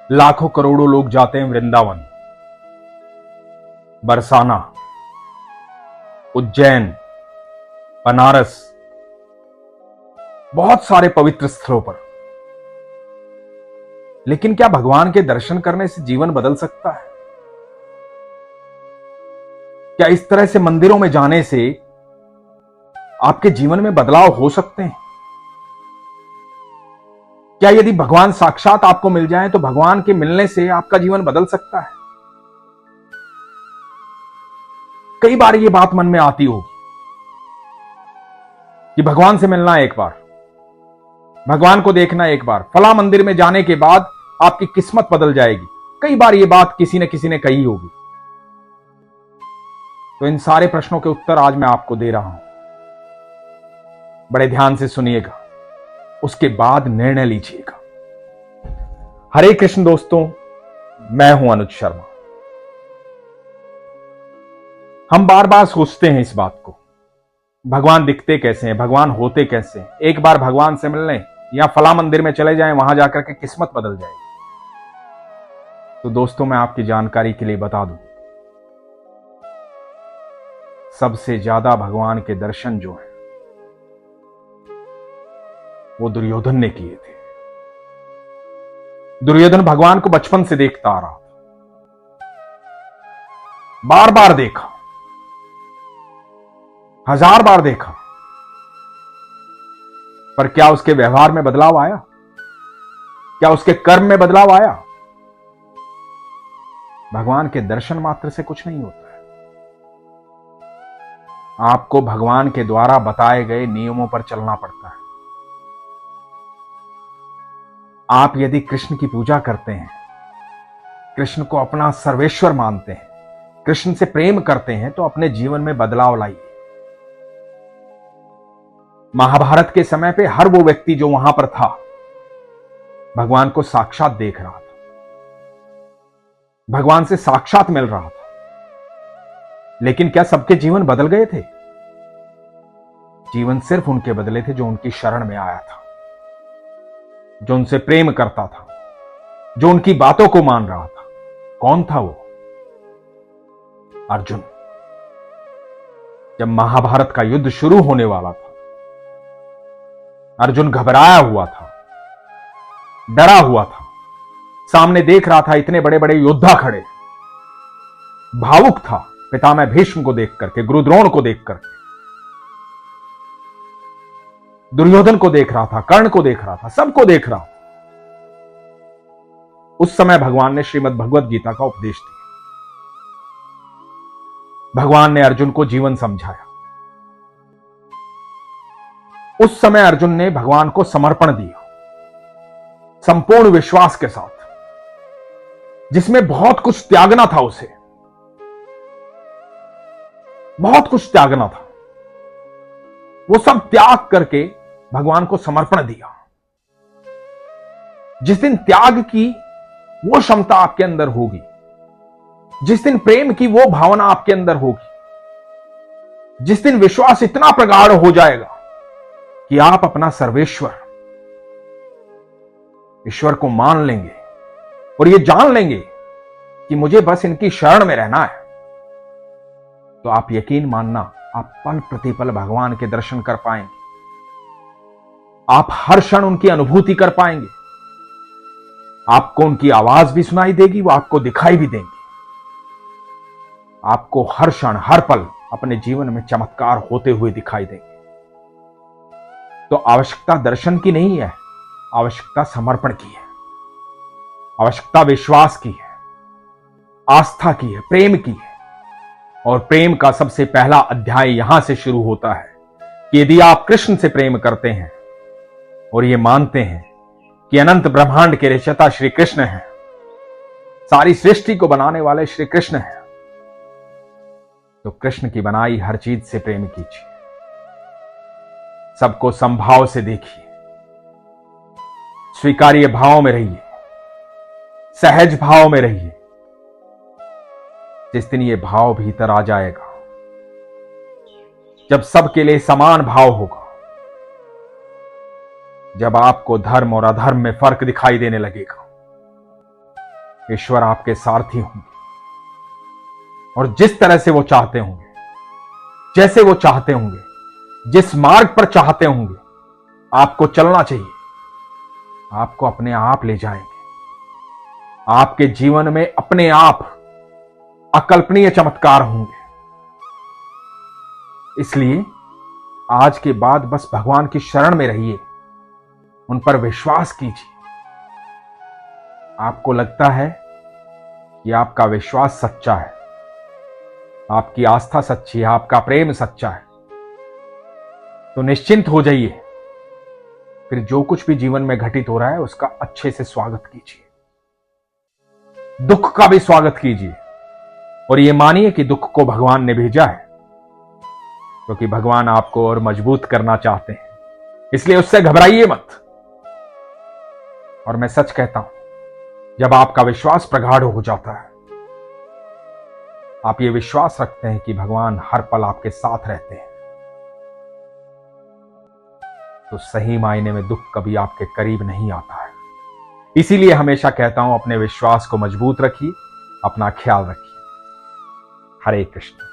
लाखों करोड़ों लोग जाते हैं वृंदावन, बरसाना, उज्जैन, बनारस, बहुत सारे पवित्र स्थलों पर। लेकिन क्या भगवान के दर्शन करने से जीवन बदल सकता है? क्या इस तरह से मंदिरों में जाने से आपके जीवन में बदलाव हो सकते हैं? क्या यदि भगवान साक्षात आपको मिल जाए तो भगवान के मिलने से आपका जीवन बदल सकता है? कई बार ये बात मन में आती होगी कि भगवान से मिलना एक बार, भगवान को देखना एक बार, फला मंदिर में जाने के बाद आपकी किस्मत बदल जाएगी। कई बार ये बात किसी न किसी ने कही होगी। तो इन सारे प्रश्नों के उत्तर आज मैं आपको दे रहा हूं। बड़े ध्यान से सुनिएगा, उसके बाद निर्णय लीजिएगा। हरे कृष्ण दोस्तों, मैं हूं अनुज शर्मा। हम बार बार सोचते हैं इस बात को, भगवान दिखते कैसे हैं, भगवान होते कैसे हैं। एक बार भगवान से मिलने या फला मंदिर में चले जाएं, वहां जाकर के किस्मत बदल जाएगी। तो दोस्तों, मैं आपकी जानकारी के लिए बता दूं, सबसे ज्यादा भगवान के दर्शन जो हैं वो दुर्योधन ने किए थे। दुर्योधन भगवान को बचपन से देखता आ रहा था, बार बार देखा, 1000 बार देखा, पर क्या उसके व्यवहार में बदलाव आया? क्या उसके कर्म में बदलाव आया? भगवान के दर्शन मात्र से कुछ नहीं होता है। आपको भगवान के द्वारा बताए गए नियमों पर चलना पड़ता है। आप यदि कृष्ण की पूजा करते हैं, कृष्ण को अपना सर्वेश्वर मानते हैं, कृष्ण से प्रेम करते हैं, तो अपने जीवन में बदलाव लाइए। महाभारत के समय पे हर वो व्यक्ति जो वहां पर था, भगवान को साक्षात देख रहा था, भगवान से साक्षात मिल रहा था। लेकिन क्या सबके जीवन बदल गए थे? जीवन सिर्फ उनके बदले थे जो उनकी शरण में आया था, जो उनसे प्रेम करता था, जो उनकी बातों को मान रहा था। कौन था वो? अर्जुन। जब महाभारत का युद्ध शुरू होने वाला था, अर्जुन घबराया हुआ था, डरा हुआ था। सामने देख रहा था इतने बड़े बड़े योद्धा खड़े, भावुक था पितामह भीष्म को देख करके, गुरु द्रोण को देख करके, दुर्योधन को देख रहा था, कर्ण को देख रहा था, सबको देख रहा था। उस समय भगवान ने श्रीमद् भगवत गीता का उपदेश दिया। भगवान ने अर्जुन को जीवन समझाया। उस समय अर्जुन ने भगवान को समर्पण दिया, संपूर्ण विश्वास के साथ, जिसमें बहुत कुछ त्यागना था उसे, बहुत कुछ त्यागना था। वो सब त्याग करके भगवान को समर्पण दिया। जिस दिन त्याग की वो क्षमता आपके अंदर होगी, जिस दिन प्रेम की वो भावना आपके अंदर होगी, जिस दिन विश्वास इतना प्रगाढ़ हो जाएगा कि आप अपना सर्वेश्वर ईश्वर को मान लेंगे और ये जान लेंगे कि मुझे बस इनकी शरण में रहना है, तो आप यकीन मानना, आप पल प्रतिपल भगवान के दर्शन कर पाएंगे। आप हर क्षण उनकी अनुभूति कर पाएंगे। आपको उनकी आवाज भी सुनाई देगी, वो आपको दिखाई भी देंगे। आपको हर क्षण हर पल अपने जीवन में चमत्कार होते हुए दिखाई देंगे। तो आवश्यकता दर्शन की नहीं है, आवश्यकता समर्पण की है, आवश्यकता विश्वास की है, आस्था की है, प्रेम की है। और प्रेम का सबसे पहला अध्याय यहां से शुरू होता है कि यदि आप कृष्ण से प्रेम करते हैं और ये मानते हैं कि अनंत ब्रह्मांड के रचयिता श्री कृष्ण हैं, सारी सृष्टि को बनाने वाले श्री कृष्ण हैं, तो कृष्ण की बनाई हर चीज से प्रेम कीजिए। सबको संभाव से देखिए, स्वीकार्य भाव में रहिए, सहज भाव में रहिए। जिस दिन ये भाव भीतर आ जाएगा, जब सबके लिए समान भाव होगा, जब आपको धर्म और अधर्म में फर्क दिखाई देने लगेगा, ईश्वर आपके सारथी होंगे और जिस तरह से वो चाहते होंगे, जैसे वो चाहते होंगे, जिस मार्ग पर चाहते होंगे आपको चलना चाहिए, आपको अपने आप ले जाएंगे। आपके जीवन में अपने आप अकल्पनीय चमत्कार होंगे। इसलिए आज के बाद बस भगवान की शरण में रहिए, उन पर विश्वास कीजिए। आपको लगता है कि आपका विश्वास सच्चा है, आपकी आस्था सच्ची है, आपका प्रेम सच्चा है, तो निश्चिंत हो जाइए। फिर जो कुछ भी जीवन में घटित हो रहा है उसका अच्छे से स्वागत कीजिए, दुख का भी स्वागत कीजिए और यह मानिए कि दुख को भगवान ने भेजा है, क्योंकि भगवान आपको और मजबूत करना चाहते हैं। इसलिए उससे घबराइए मत। और मैं सच कहता हूं, जब आपका विश्वास प्रगाढ़ हो जाता है, आप ये विश्वास रखते हैं कि भगवान हर पल आपके साथ रहते हैं, तो सही मायने में दुख कभी आपके करीब नहीं आता है। इसीलिए हमेशा कहता हूं, अपने विश्वास को मजबूत रखिए, अपना ख्याल रखिए। हरे कृष्ण।